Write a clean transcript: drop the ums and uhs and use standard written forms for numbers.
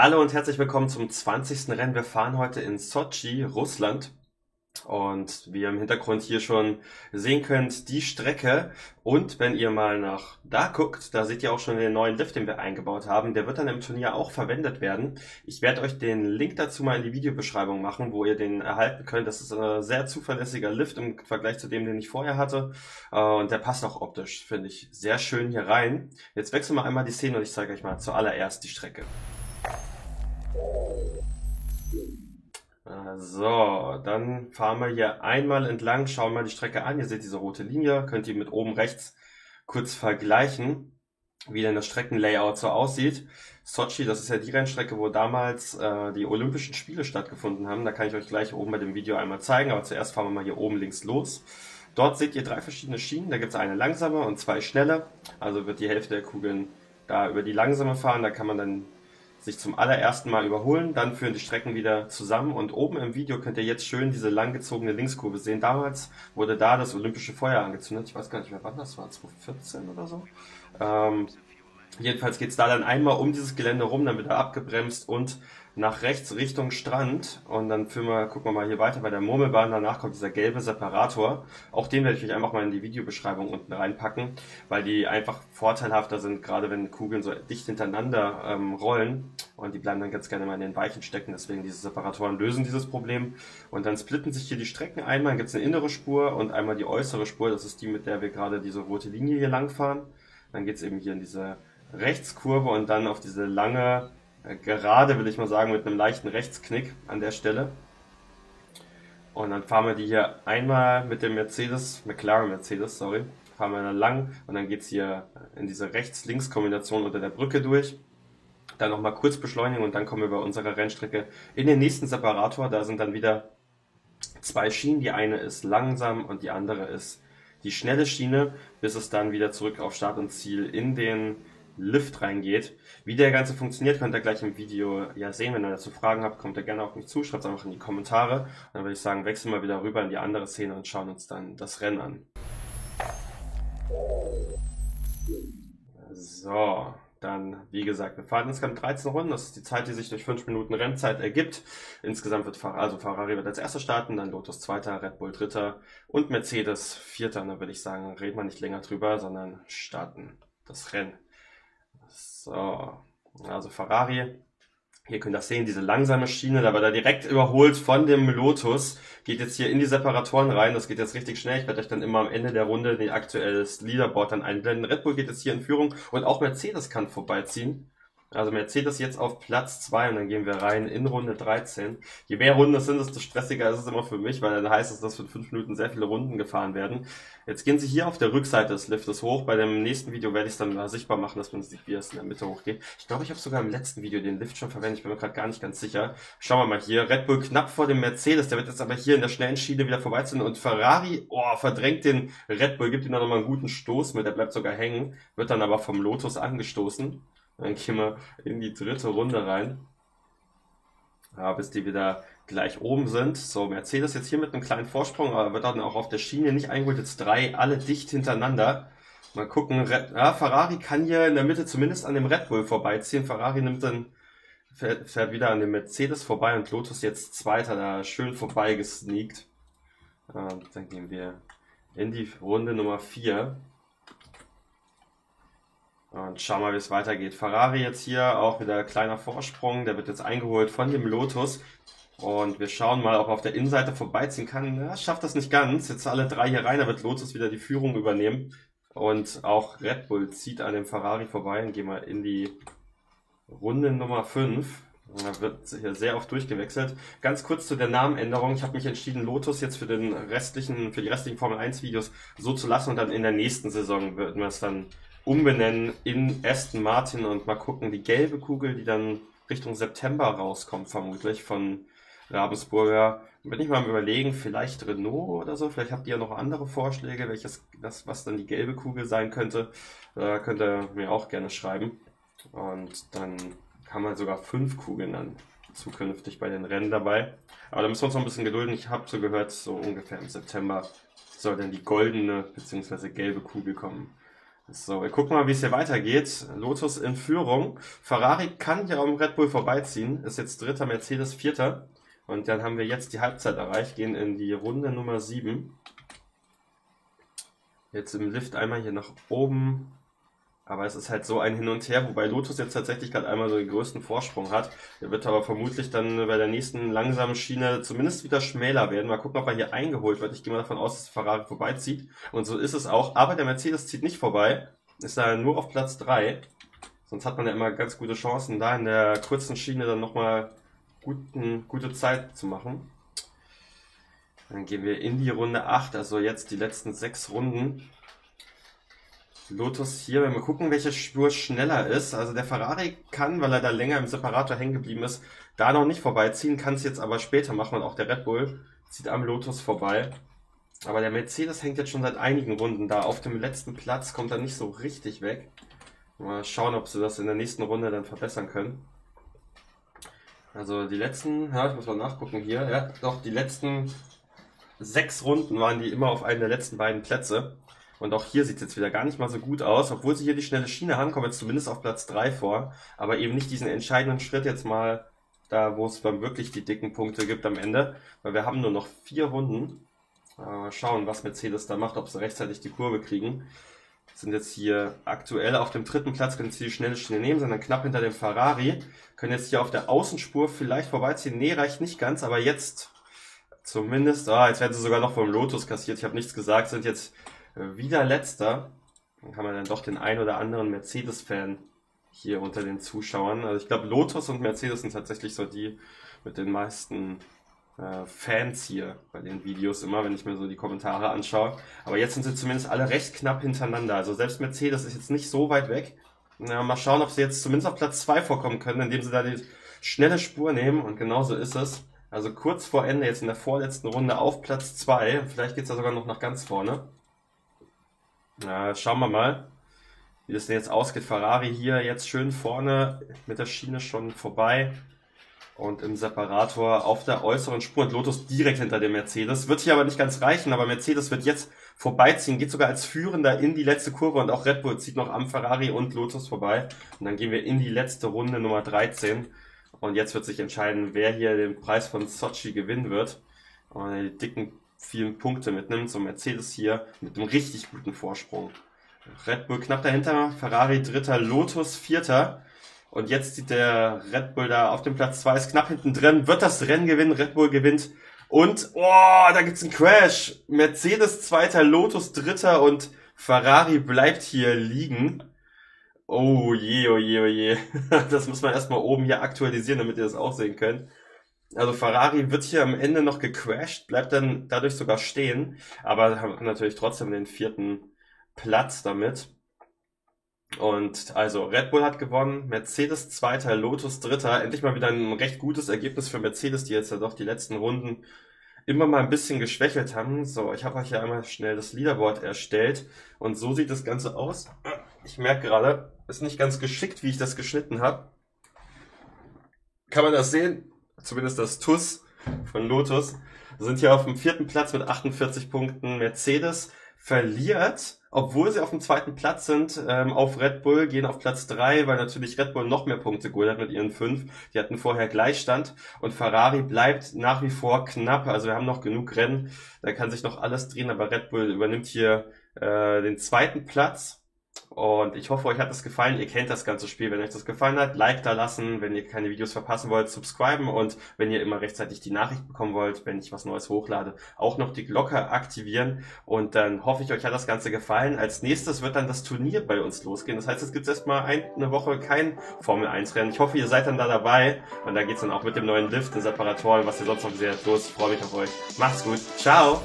Hallo und herzlich willkommen zum 20. Rennen. Wir fahren heute in Sotschi, Russland. Und wie ihr im Hintergrund hier schon sehen könnt, die Strecke. Und wenn ihr mal nach da guckt, da seht ihr auch schon den neuen Lift, den wir eingebaut haben. Der wird dann im Turnier auch verwendet werden. Ich werde euch den Link dazu mal in die Videobeschreibung machen, wo ihr den erhalten könnt. Das ist ein sehr zuverlässiger Lift im Vergleich zu dem, den ich vorher hatte. Und der passt auch optisch, finde ich, sehr schön hier rein. Jetzt wechseln wir einmal die Szene und ich zeige euch mal zuallererst die Strecke. So, dann fahren wir hier einmal entlang, schauen mal die Strecke an. Ihr seht diese rote Linie, könnt ihr mit oben rechts kurz vergleichen, wie denn das Streckenlayout so aussieht. Sotschi, das ist ja die Rennstrecke, wo damals die Olympischen Spiele stattgefunden haben. Da kann ich euch gleich oben bei dem Video einmal zeigen, aber zuerst fahren wir mal hier oben links los. Dort seht ihr 3 verschiedene Schienen, da gibt es eine langsame und 2 schnelle. Also wird die Hälfte der Kugeln da über die langsame fahren, da kann man dann sich zum allerersten Mal überholen, dann führen die Strecken wieder zusammen und oben im Video könnt ihr jetzt schön diese langgezogene Linkskurve sehen. Damals wurde da das olympische Feuer angezündet, ich weiß gar nicht mehr wann das war, 2014 oder so. Jedenfalls geht es da dann einmal um dieses Gelände rum, dann wird er abgebremst und nach rechts Richtung Strand und dann gucken wir mal hier weiter bei der Murmelbahn, danach kommt dieser gelbe Separator. Auch den werde ich euch einfach mal in die Videobeschreibung unten reinpacken, weil die einfach vorteilhafter sind, gerade wenn Kugeln so dicht hintereinander rollen und die bleiben dann ganz gerne mal in den Weichen stecken, deswegen diese Separatoren lösen dieses Problem und dann splitten sich hier die Strecken einmal, dann gibt es eine innere Spur und einmal die äußere Spur, das ist die, mit der wir gerade diese rote Linie hier lang fahren. Dann geht es eben hier in diese Rechtskurve und dann auf diese lange Gerade, will ich mal sagen, mit einem leichten Rechtsknick an der Stelle. Und dann fahren wir die hier einmal mit dem McLaren Mercedes, fahren wir dann lang und dann geht's hier in diese Rechts-Links-Kombination unter der Brücke durch. Dann nochmal kurz beschleunigen und dann kommen wir bei unserer Rennstrecke in den nächsten Separator. Da sind dann wieder 2 Schienen. Die eine ist langsam und die andere ist die schnelle Schiene, bis es dann wieder zurück auf Start und Ziel in den Lift reingeht. Wie der Ganze funktioniert, könnt ihr gleich im Video ja sehen. Wenn ihr dazu Fragen habt, kommt ihr gerne auf mich zu, schreibt es einfach in die Kommentare. Dann würde ich sagen, wechseln wir wieder rüber in die andere Szene und schauen uns dann das Rennen an. So, dann, wie gesagt, wir fahren insgesamt 13 Runden. Das ist die Zeit, die sich durch 5 Minuten Rennzeit ergibt. Insgesamt wird Ferrari wird als erster starten, dann Lotus zweiter, Red Bull dritter und Mercedes vierter. Und dann würde ich sagen, reden wir nicht länger drüber, sondern starten das Rennen. So, also Ferrari, hier könnt ihr das sehen, diese langsame Schiene, da wird er direkt überholt von dem Lotus, geht jetzt hier in die Separatoren rein, das geht jetzt richtig schnell, ich werde euch dann immer am Ende der Runde den aktuelles Leaderboard dann einblenden. Red Bull geht jetzt hier in Führung und auch Mercedes kann vorbeiziehen. Also Mercedes jetzt auf Platz 2 und dann gehen wir rein in Runde 13. Je mehr Runden es sind, desto stressiger ist es immer für mich, weil dann heißt es, dass für 5 Minuten sehr viele Runden gefahren werden. Jetzt gehen sie hier auf der Rückseite des Liftes hoch. Bei dem nächsten Video werde ich es dann mal sichtbar machen, dass man sieht, wie es in der Mitte hochgeht. Ich glaube, ich habe sogar im letzten Video den Lift schon verwendet. Ich bin mir gerade gar nicht ganz sicher. Schauen wir mal hier. Red Bull knapp vor dem Mercedes. Der wird jetzt aber hier in der schnellen Schiene wieder vorbeiziehen. Und Ferrari, verdrängt den Red Bull, gibt ihm dann nochmal einen guten Stoß mit. Der bleibt sogar hängen. Wird dann aber vom Lotus angestoßen. Dann gehen wir in die dritte Runde rein. Ja, bis die wieder gleich oben sind. So, Mercedes jetzt hier mit einem kleinen Vorsprung, aber wird dann auch auf der Schiene nicht eingeholt. Jetzt 3, alle dicht hintereinander. Mal gucken. Ferrari kann hier in der Mitte zumindest an dem Red Bull vorbeiziehen. Ferrari fährt wieder an dem Mercedes vorbei und Lotus jetzt Zweiter, da schön vorbei gesneakt. Dann gehen wir in die Runde Nummer 4. Und schauen mal, wie es weitergeht. Ferrari jetzt hier auch wieder kleiner Vorsprung. Der wird jetzt eingeholt von dem Lotus. Und wir schauen mal, ob er auf der Innenseite vorbeiziehen kann. Ja, schafft das nicht ganz. Jetzt alle 3 hier rein. Da wird Lotus wieder die Führung übernehmen. Und auch Red Bull zieht an dem Ferrari vorbei. Dann gehen wir in die Runde Nummer 5. Da wird hier sehr oft durchgewechselt. Ganz kurz zu der Namenänderung. Ich habe mich entschieden, Lotus jetzt für die restlichen Formel 1 Videos so zu lassen. Und dann in der nächsten Saison wird man es dann umbenennen in Aston Martin und mal gucken, die gelbe Kugel, die dann Richtung September rauskommt, vermutlich von Ravensburger. Bin ich mal am Überlegen, vielleicht Renault oder so, vielleicht habt ihr ja noch andere Vorschläge, was dann die gelbe Kugel sein könnte. Könnt ihr mir auch gerne schreiben. Und dann kann man sogar 5 Kugeln dann zukünftig bei den Rennen dabei. Aber da müssen wir uns noch ein bisschen gedulden. Ich habe so gehört, so ungefähr im September soll dann die goldene bzw. gelbe Kugel kommen. So, wir gucken mal, wie es hier weitergeht. Lotus in Führung. Ferrari kann hier am Red Bull vorbeiziehen. Ist jetzt Dritter, Mercedes Vierter. Und dann haben wir jetzt die Halbzeit erreicht, gehen in die Runde Nummer 7. Jetzt im Lift einmal hier nach oben. Aber es ist halt so ein Hin und Her, wobei Lotus jetzt tatsächlich gerade einmal so den größten Vorsprung hat. Der wird aber vermutlich dann bei der nächsten langsamen Schiene zumindest wieder schmäler werden. Mal gucken, ob er hier eingeholt wird. Ich gehe mal davon aus, dass Ferrari vorbeizieht. Und so ist es auch. Aber der Mercedes zieht nicht vorbei. Ist da nur auf Platz 3. Sonst hat man ja immer ganz gute Chancen, da in der kurzen Schiene dann nochmal gute Zeit zu machen. Dann gehen wir in die Runde 8, also jetzt die letzten 6 Runden. Lotus hier, wenn wir gucken, welche Spur schneller ist. Also der Ferrari kann, weil er da länger im Separator hängen geblieben ist, da noch nicht vorbeiziehen, kann es jetzt aber später machen und auch der Red Bull zieht am Lotus vorbei. Aber der Mercedes hängt jetzt schon seit einigen Runden da. Auf dem letzten Platz kommt er nicht so richtig weg. Mal schauen, ob sie das in der nächsten Runde dann verbessern können. Also die letzten, ja, ich muss mal nachgucken hier, ja, doch die letzten 6 Runden waren die immer auf einem der letzten beiden Plätze. Und auch hier sieht es jetzt wieder gar nicht mal so gut aus, obwohl sie hier die schnelle Schiene haben, kommen jetzt zumindest auf Platz 3 vor, aber eben nicht diesen entscheidenden Schritt jetzt mal da, wo es dann wirklich die dicken Punkte gibt am Ende, weil wir haben nur noch 4 Runden. Mal schauen, was Mercedes da macht, ob sie rechtzeitig die Kurve kriegen. Sind jetzt hier aktuell auf dem 3. Platz, können jetzt hier die schnelle Schiene nehmen, sind dann knapp hinter dem Ferrari, können jetzt hier auf der Außenspur vielleicht vorbeiziehen. Nee, reicht nicht ganz, aber jetzt zumindest, jetzt werden sie sogar noch vom Lotus kassiert, ich habe nichts gesagt, sind jetzt wieder Letzter. Dann haben wir dann doch den ein oder anderen Mercedes-Fan hier unter den Zuschauern. Also ich glaube, Lotus und Mercedes sind tatsächlich so die mit den meisten Fans hier bei den Videos immer, wenn ich mir so die Kommentare anschaue. Aber jetzt sind sie zumindest alle recht knapp hintereinander. Also selbst Mercedes ist jetzt nicht so weit weg. Mal schauen, ob sie jetzt zumindest auf Platz 2 vorkommen können, indem sie da die schnelle Spur nehmen. Und genauso ist es. Also kurz vor Ende, jetzt in der vorletzten Runde auf Platz 2. Vielleicht geht es da sogar noch nach ganz vorne. Schauen wir mal, wie das denn jetzt ausgeht. Ferrari hier jetzt schön vorne mit der Schiene schon vorbei und im Separator auf der äußeren Spur und Lotus direkt hinter dem Mercedes. Wird hier aber nicht ganz reichen, aber Mercedes wird jetzt vorbeiziehen, geht sogar als Führender in die letzte Kurve und auch Red Bull zieht noch am Ferrari und Lotus vorbei. Und dann gehen wir in die letzte Runde Nummer 13 und jetzt wird sich entscheiden, wer hier den Preis von Sochi gewinnen wird. Und die dicken vielen Punkte mitnimmt, so Mercedes hier mit einem richtig guten Vorsprung. Red Bull knapp dahinter, Ferrari Dritter, Lotus Vierter und jetzt sieht der Red Bull da auf dem Platz 2, ist knapp hinten drin, wird das Rennen gewinnen, Red Bull gewinnt und da gibt's einen Crash, Mercedes Zweiter, Lotus Dritter und Ferrari bleibt hier liegen. Oh je, oh je, oh je. Das muss man erstmal oben hier aktualisieren, damit ihr das auch sehen könnt. Also Ferrari wird hier am Ende noch gecrashed, bleibt dann dadurch sogar stehen, aber haben natürlich trotzdem den 4. Platz damit. Und also Red Bull hat gewonnen, Mercedes Zweiter, Lotus Dritter. Endlich mal wieder ein recht gutes Ergebnis für Mercedes, die jetzt ja doch die letzten Runden immer mal ein bisschen geschwächelt haben. So, ich habe euch hier einmal schnell das Leaderboard erstellt und so sieht das Ganze aus. Ich merke gerade, ist nicht ganz geschickt, wie ich das geschnitten habe. Kann man das sehen? Zumindest das TUS von Lotus, sind hier auf dem 4. Platz mit 48 Punkten. Mercedes verliert, obwohl sie auf dem 2. Platz sind, auf Red Bull, gehen auf Platz 3, weil natürlich Red Bull noch mehr Punkte geholt hat mit ihren 5. Die hatten vorher Gleichstand und Ferrari bleibt nach wie vor knapp. Also wir haben noch genug Rennen, da kann sich noch alles drehen, aber Red Bull übernimmt hier den 2. Platz. Und ich hoffe, euch hat es gefallen. Ihr kennt das ganze Spiel. Wenn euch das gefallen hat, Like da lassen. Wenn ihr keine Videos verpassen wollt, subscriben. Und wenn ihr immer rechtzeitig die Nachricht bekommen wollt, wenn ich was Neues hochlade, auch noch die Glocke aktivieren. Und dann hoffe ich, euch hat das Ganze gefallen. Als nächstes wird dann das Turnier bei uns losgehen. Das heißt, es gibt erstmal eine Woche kein Formel-1-Rennen. Ich hoffe, ihr seid dann da dabei. Und da geht's dann auch mit dem neuen Lift, den Separatoren, was ihr sonst noch seht, los. Ich freue mich auf euch. Macht's gut. Ciao.